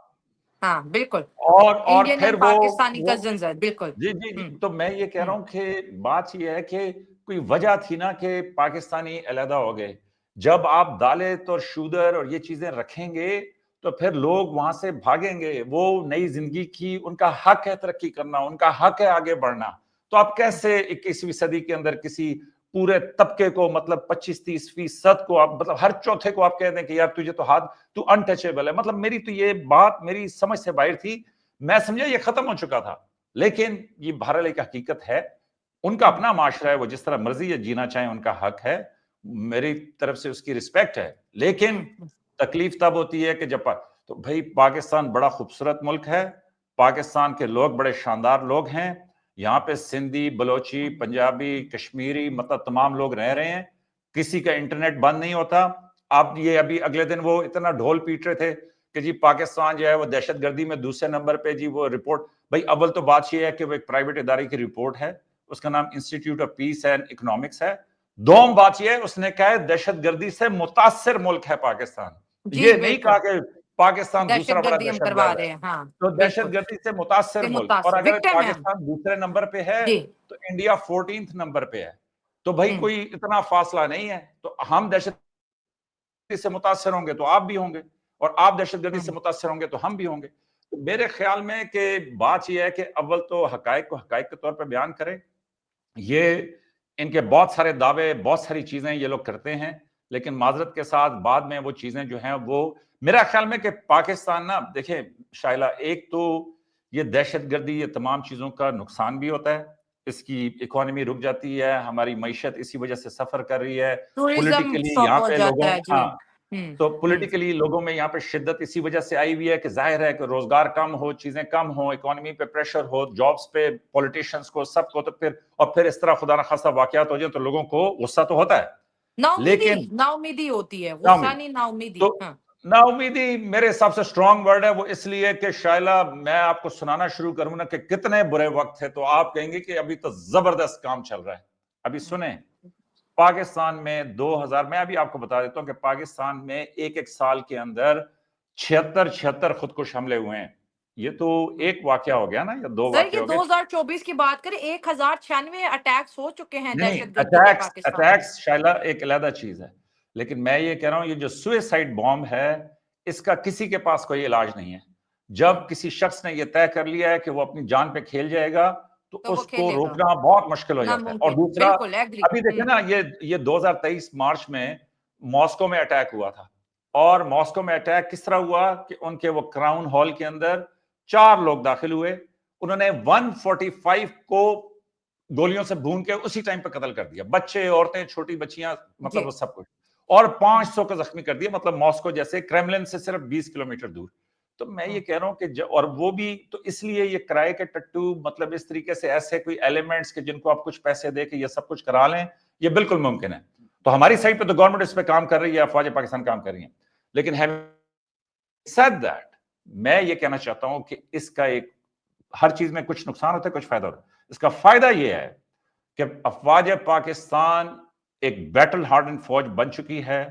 हाँ बिल्कुल। और इंडियन फिर एंड पाकिस्तानी वो कजिन्स है बिल्कुल। जी, जी, जी। हम्म। तो मैं ये कह रहा हम्म। हूँ कि बात ये है कि कोई वजह थी ना कि पाकिस्तानी अलहदा हो गए। जब आप दालेत और शूदर और ये चीजें रखेंगे, तो फिर लोग वहां से भागेंगे। वो नई जिंदगी की, उनका हक है तरक्की करना, उनका हक है आगे बढ़ना। तो आप कैसे 21वीं सदी के अंदर किसी पूरे तबके को, मतलब 25-30% को आप, मतलब हर चौथे को आप कह दें कि यार तुझे तो हाथ, तू अनटचेबल है। मतलब मेरी तो ये बात मेरी समझ से बाहर थी। मैं समझा ये खत्म हो चुका था, लेकिन ये बहरहाल एक हकीकत है उनका अपना माशरा है, वो जिस तरह मर्जी जीना चाहें, उनका हक है, मेरी तरफ से उसकी रिस्पेक्ट है। लेकिन तकलीफ तब होती है कि जब तो भाई पाकिस्तान बड़ा खूबसूरत मुल्क है, पाकिस्तान के लोग बड़े शानदार लोग हैं, यहाँ पे सिंधी, बलोची, पंजाबी, कश्मीरी, मतलब तमाम लोग रह रहे हैं, किसी का इंटरनेट बंद नहीं होता। आप ये अभी अगले दिन वो इतना ढोल पीट रहे थे कि जी पाकिस्तान जो है वो दहशतगर्दी में दूसरे नंबर पे, जी वो रिपोर्ट, भाई अव्वल तो बात यह है कि वो एक प्राइवेट इदारे की रिपोर्ट है, उसका नाम institute of peace and economics है। दोम बात यह है, उसने कहा है दहशतगर्दी से मुतासिर मुल्क है पाकिस्तान, जी ये नहीं कहा बिल्कुल, कि पाकिस्तान दूसरा बड़ा दहशतगर्दी हम करवा दहशतगर्द रहे है। हैं, हाँ तो बिल्कुल, दहशतगर्दी से मुतासिर से मुल्क, और मुतासिर अगर विक्टिम है हम। पाकिस्तान दूसरे नंबर पे है जी। तो इंडिया 14th नंबर पे है। तो भाई हम्म। कोई इतना फासला नहीं है। तो हम दहशत से मुतासर होंगे तो आप भी होंगे, और आप दहशतगर्दी से हम्म। मुतासर होंगे तो हम भी होंगे। तो मेरे ख्याल में कि बात यह है कि अव्वल तो हकायक को हकायक के तौर पर बयान करें। ये इनके बहुत सारे दावे, बहुत सारी चीजें ये लोग करते हैं, लेकिन माजरत के साथ बाद में वो चीजें जो हैं वो, मेरा ख्याल में कि पाकिस्तान ना, देखिए शाइला, एक तो ये दहशतगर्दी, ये तमाम चीजों का नुकसान भी होता है, इसकी इकोनॉमी रुक जाती है, हमारी मईशत इसी वजह से सफर कर रही है, टूरिज्म पॉलिटिकली स्टॉप यहाँ हो पे जाता लोगों, है जी। हाँ, तो हम्म। पॉलिटिकली लोगों में यहाँ पे शिद्दत इसी वजह से आई हुई है कि जाहिर है कि रोजगार कम हो, चीजें कम हो, इकोनॉमी पे प्रेशर हो, जॉब्स पे पॉलिटिशियंस को, सबको, तो फिर और फिर इस तरह खुदा ना खासा वाकयात हो जाए तो लोगों को गुस्सा तो होता है। नाउमीदी, लेकिन नाउमीदी होती है, गुस्सा नाउमीद, नहीं, नाउमीदी, तो हाँ। नाउमीदी मेरे हिसाब से स्ट्रॉन्ग वर्ड है। वो इसलिए कि शायला मैं आपको सुनाना शुरू करूं ना कि कितने बुरे वक्त थे, तो आप कहेंगे कि अभी तो जबरदस्त काम चल रहा है। अभी सुने, पाकिस्तान में 2000, मैं अभी आपको बता देता हूं कि पाकिस्तान में एक एक साल के अंदर 76 खुदकुश हमले हुए हैं। ये तो एक वाकया हो गया ना, या दो सर वाकये ये हो गए? 2024 की बात करें, 1096 अटैक्स हो चुके हैं नहीं नहीं, दहशतगर्दी के अटैक्स पाकिस्तान में। अटैक्स शायला एक अलहदा चीज है, लेकिन मैं ये कह रहा हूं ये जो सुसाइड बॉम्ब है, इसका किसी के पास कोई इलाज नहीं है। जब किसी शख्स ने यह तय कर लिया है कि वो अपनी जान पे खेल जाएगा, तो तो वो उसको खेलेगा, रोकना बहुत मुश्किल हो जाता है। और नामुमकिन, दूसरा, बिल्कुल एग्री। अभी देखे ना, ये 2023 मार्च में मॉस्को में अटैक हुआ था। और मॉस्को में अटैक किस तरह हुआ कि उनके वो क्राउन हॉल के अंदर 4 लोग दाखिल हुए, उन्होंने 145 को गोलियों से भून के उसी टाइम पे कत्ल कर दिया, बच्चे, औरतें, छोटी बच्चियां, मतलब वो जी। सब कुछ। और 500 को जख्मी कर दिया, मतलब मॉस्को जैसे क्रेमलिन से सिर्फ 20 किलोमीटर दूर। तो मैं ये कह रहा हूं कि और वो भी तो इसलिए ये किराए के टट्टू, मतलब इस तरीके से ऐसे कोई एलिमेंट्स के जिनको आप कुछ पैसे दे के ये सब कुछ करा लें, ये बिल्कुल मुमकिन है। तो हमारी साइड पे तो गवर्नमेंट इस पे काम कर रही है, अफवाज पाकिस्तान काम कर रही है। लेकिन हैविंग सेड दैट, मैं ये कहना चाहता हूं कि इसका एक, हर चीज में कुछ नुकसान होता है, कुछ फायदा होता है। इसका फायदा यह है कि अफवाज पाकिस्तान एक बैटल हार्डन फौज बन चुकी है,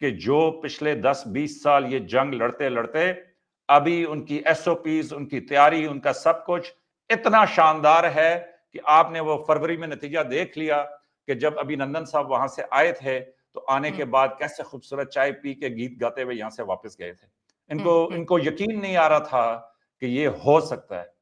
कि जो पिछले 10-20 साल ये जंग लड़ते लड़ते, अभी उनकी एसओपीज, उनकी तैयारी, उनका सब कुछ इतना शानदार है कि आपने वो फरवरी में नतीजा देख लिया कि जब अभिनंदन साहब वहां से आए थे, तो आने के बाद कैसे खूबसूरत चाय पी के गीत गाते हुए यहां से वापस गए थे। इनको इनको यकीन नहीं आ रहा था कि ये हो सकता है,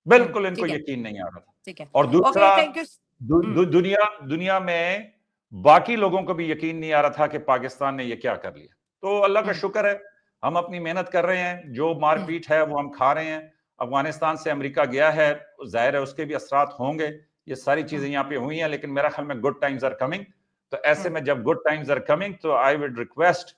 बिल्कुल इनको ठीक है, यकीन नहीं आ रहा था। ठीक है। और ओके, दूसरा, थैंक यू। दुनिया दुनिया में बाकी लोगों को भी यकीन नहीं आ रहा था कि पाकिस्तान ने ये क्या कर लिया। तो अल्लाह का शुक्र है, हम अपनी मेहनत कर रहे हैं, जो मारपीट है वो हम खा रहे हैं। अफगानिस्तान से अमेरिका गया है, जाहिर है उसके भी असरात होंगे। ये सारी चीजें यहाँ पे हुई हैं, लेकिन मेरा ख्याल में गुड टाइम्स आर कमिंग। तो ऐसे में जब गुड टाइम्स आर कमिंग, तो आई वुड रिक्वेस्ट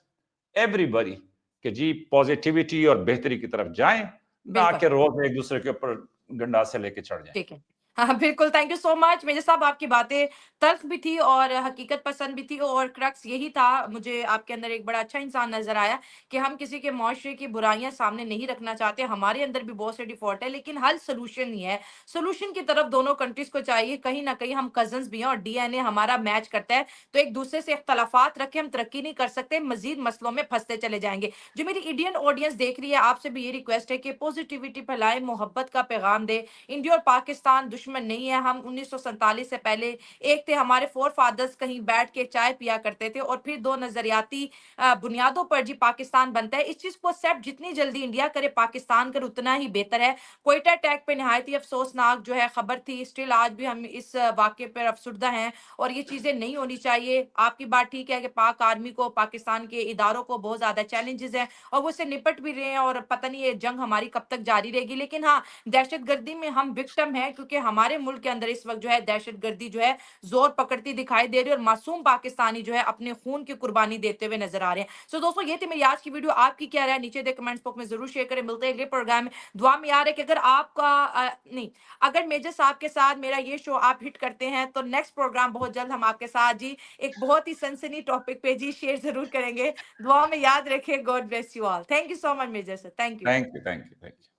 एवरीबॉडी कि जी पॉजिटिविटी और बेहतरी की तरफ जाएं, ना बिल्कुल, कि रोज एक दूसरे के ऊपर गंडासे लेके चढ़ जाएं। ठीक है। हाँ, बिल्कुल, thank you so much. Major साहब आपकी बातें तल्ख़ भी थी और हकीकत पसंद भी थी, और क्रक्स यही था, मुझे आपके अंदर एक बड़ा अच्छा इंसान नज़र आया कि हम किसी के मुआशरे की बुराइयाँ सामने नहीं रखना चाहते। हमारे अंदर भी बहुत से डिफ़ॉल्ट है, लेकिन हल सॉल्यूशन ही है। सॉल्यूशन की तरफ दोनों कंट्रीज़ को चाहिए। कहीं न कहीं हम कज़िन्स भी हैं और डीएनए हमारा मैच करता है, तो एक-दूसरे से इख्तलाफ़ात रख के हम तरक्की नहीं कर सकते, मज़ीद मसलों में फँसते चले जाएँगे। जो मेरी इंडियन ऑडियंस देख रही है, आपसे भी ये रिक्वेस्ट है कि पॉज़िटिविटी फैलाएँ, मोहब्बत का पैगाम दें। इंडिया और पाकिस्तान दुश्मन नहीं है। हम 1947 से पहले एक थे, हमारे फोर फादर्स कहीं बैठ के चाय पिया करते थे और फिर दो नजरियाती बुनियादों पर जी पाकिस्तान बनता है। इस चीज को एक्सेप्ट जितनी जल्दी इंडिया करे, पाकिस्तान करे, उतना ही बेहतर है। क्वेटा अटैक पे निहायत ही अफसोसनाक जो है खबर थी, स्टिल आज भी हम इस वाक्य पर अफसुर्दा हैं और ये चीजें नहीं होनी चाहिए। आपकी बात ठीक है कि पाक आर्मी को, पाकिस्तान के इदारों को बहुत ज्यादा चैलेंजेस हैं और वो इससे निपट भी रहे हैं, और पता नहीं ये जंग हमारी कब तक जारी रहेगी। लेकिन हाँ, दहशतगर्दी में हम विक्टिम हैं, क्योंकि हम हमारे मुल्क के अंदर इस वक्त जो है दहशतगर्दी जो है जोर पकड़ती दिखाई दे रही है और मासूम पाकिस्तानी जो है अपने खून की कुर्बानी देते हुए नजर आ रहे हैं। सो दोस्तों, ये थी मेरी आज की वीडियो। आपकी क्या राय है नीचे दे कमेंट्स बॉक्स में जरूर शेयर करें। मिलते हैं अगले प्रोग्राम में। दुआ में याद है कि अगर आपका नहीं, अगर मेजर साहब के साथ मेरा ये शो आप हिट करते हैं तो नेक्स्ट प्रोग्राम बहुत जल्द हम आपके साथ जी एक बहुत ही सनसनी टॉपिक पे जी शेयर जरूर करेंगे। दुआ में याद रखें। God bless you all. Thank you so much major sir. Thank you. Thank you, thank you, thank you.